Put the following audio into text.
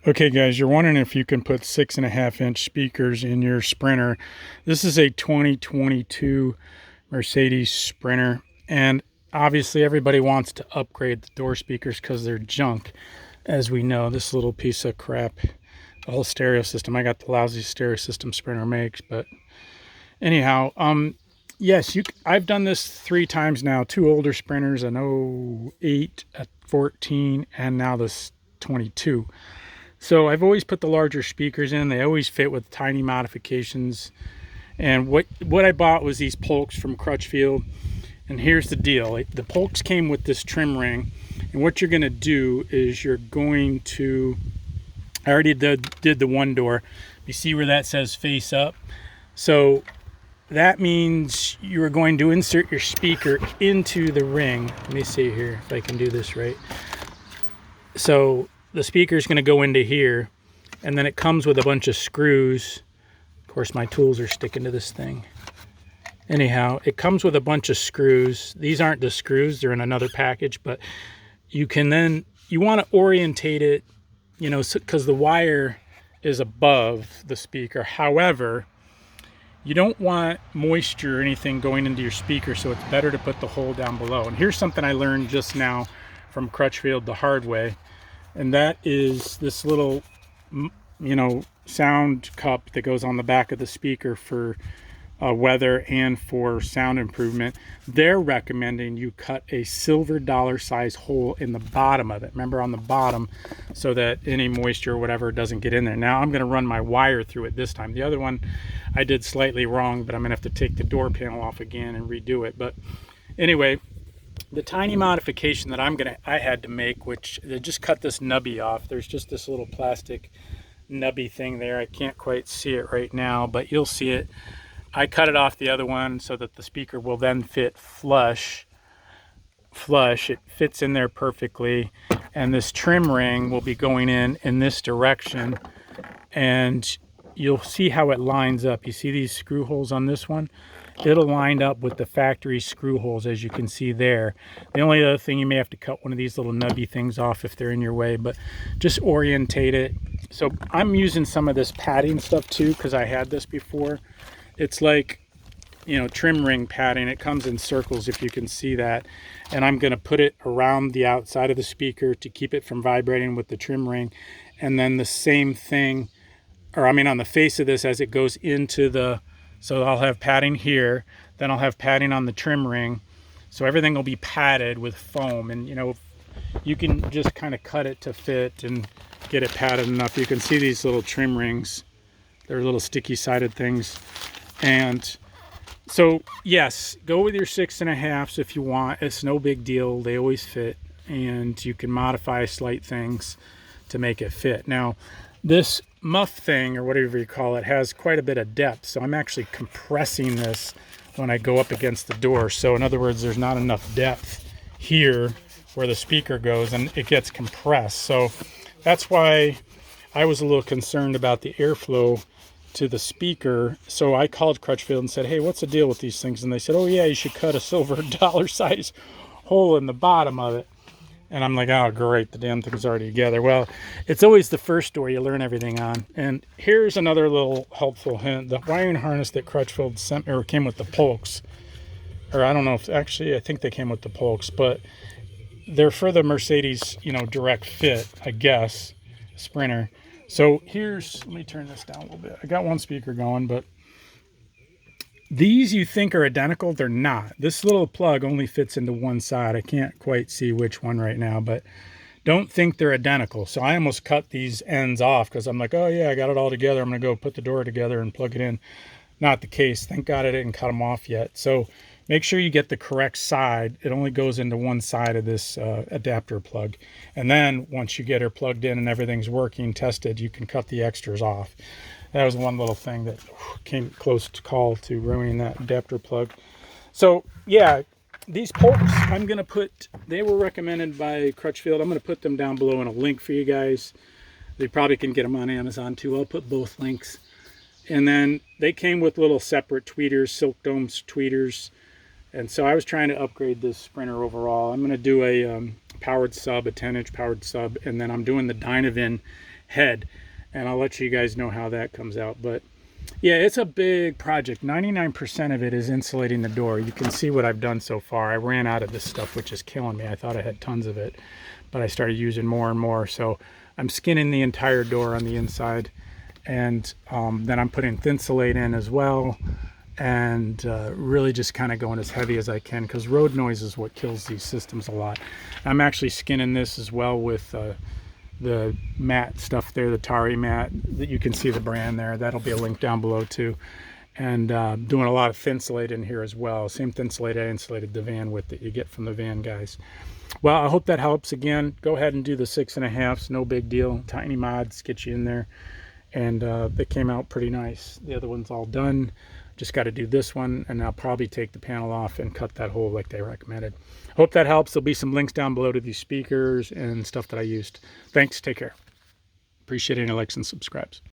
Okay guys, you're wondering if you can put 6.5-inch speakers in your Sprinter. This is a 2022 Mercedes Sprinter, and obviously everybody wants to upgrade the door speakers because they're junk. As we know, this little piece of crap, the whole stereo system. I got the lousy stereo system Sprinter makes, but anyhow, yes, I've done this 3 times now. 2 older Sprinters, an 08, a 14, and now this 22. So I've always put the larger speakers in. They always fit with tiny modifications. And what I bought was these Polks from Crutchfield. And here's the deal. The Polks came with this trim ring. And what you're going to do is you're going to, I already did the one door. You see where that says face up? So that means you're going to insert your speaker into the ring. Let me see here if I can do this right. So the speaker is going to go into here, and then it comes with a bunch of screws. Of course, my tools are sticking to this thing. Anyhow, it comes with a bunch of screws. These aren't the screws, they're in another package, but you can then, you want to orientate it, you know, because the wire is above the speaker. However, you don't want moisture or anything going into your speaker, so it's better to put the hole down below. And here's something I learned just now from Crutchfield the hard way. And that is this little, you know, sound cup that goes on the back of the speaker for weather and for sound improvement. They're recommending you cut a silver dollar size hole in the bottom of it. Remember, on the bottom, so that any moisture or whatever doesn't get in there. Now I'm going to run my wire through it this time. The other one I did slightly wrong, but I'm going to have to take the door panel off again and redo it. But anyway, the tiny modification that I had to make, which they just cut this nubby off. There's just this little plastic nubby thing there. I can't quite see it right now, but you'll see it. I cut it off the other one so that the speaker will then fit flush. It fits in there perfectly, and this trim ring will be going in this direction, and you'll see how it lines up. You see these screw holes on this one? It'll line up with the factory screw holes, as you can see there. The only other thing, you may have to cut one of these little nubby things off if they're in your way, but just orientate it. So I'm using some of this padding stuff too, because I had this before. It's like, you know, trim ring padding. It comes in circles, if you can see that. And I'm going to put it around the outside of the speaker to keep it from vibrating with the trim ring. And then the same thing, or I mean on the face of this as it goes into the, so I'll have padding here, then I'll have padding on the trim ring. So everything will be padded with foam, and you know, you can just kind of cut it to fit and get it padded enough. You can see these little trim rings. They're little sticky sided things. And so yes, go with your 6.5s if you want. It's no big deal. They always fit, and you can modify slight things to make it fit. Now, this muff thing, or whatever you call it, has quite a bit of depth, so I'm actually compressing this when I go up against the door. So in other words, there's not enough depth here where the speaker goes, and it gets compressed. So that's why I was a little concerned about the airflow to the speaker. So I called Crutchfield and said, hey, what's the deal with these things? And they said, oh yeah, you should cut a silver dollar size hole in the bottom of it. And I'm like, oh, great, the damn thing's already together. Well, it's always the first door you learn everything on. And here's another little helpful hint. The wiring harness that Crutchfield sent me, or came with the Polks, or I don't know if, actually, I think they came with the Polks, but they're for the Mercedes, you know, direct fit, I guess, Sprinter. So here's, let me turn this down a little bit. I got one speaker going, but these you think are identical, they're not. This little plug only fits into one side. I can't quite see which one right now, but don't think they're identical. So I almost cut these ends off because I'm like, oh yeah, I got it all together. I'm gonna go put the door together and plug it in. Not the case. Thank God I didn't cut them off yet. So make sure you get the correct side. It only goes into one side of this adapter plug. And then once you get her plugged in and everything's working, tested, you can cut the extras off. That was one little thing that came close to call to ruining that adapter plug. So yeah, these Polks, I'm going to put, they were recommended by Crutchfield. I'm going to put them down below in a link for you guys. They probably can get them on Amazon too. I'll put both links. And then they came with little separate tweeters, Silk Domes tweeters. And so I was trying to upgrade this Sprinter overall. I'm going to do a powered sub, a 10-inch powered sub, and then I'm doing the Dynavin head, and I'll let you guys know how that comes out. But yeah, it's a big project. 99% of it is insulating the door. You can see what I've done so far. I ran out of this stuff, which is killing me. I thought I had tons of it, but I started using more and more. So I'm skinning the entire door on the inside, and then I'm putting Thinsulate in as well, and really just kind of going as heavy as I can, because road noise is what kills these systems a lot. I'm actually skinning this as well with the mat stuff there, the Tari mat, that you can see the brand there. That'll be a link down below too. And doing a lot of Thinsulate in here as well. Same Thinsulate I insulated the van with that you get from the van guys. Well, I hope that helps. Again, go ahead and do the 6.5s. No big deal. Tiny mods get you in there. And they came out pretty nice. The other one's all done. Just got to do this one, and I'll probably take the panel off and cut that hole like they recommended. Hope that helps. There'll be some links down below to these speakers and stuff that I used. Thanks. Take care. Appreciate any likes and subscribes.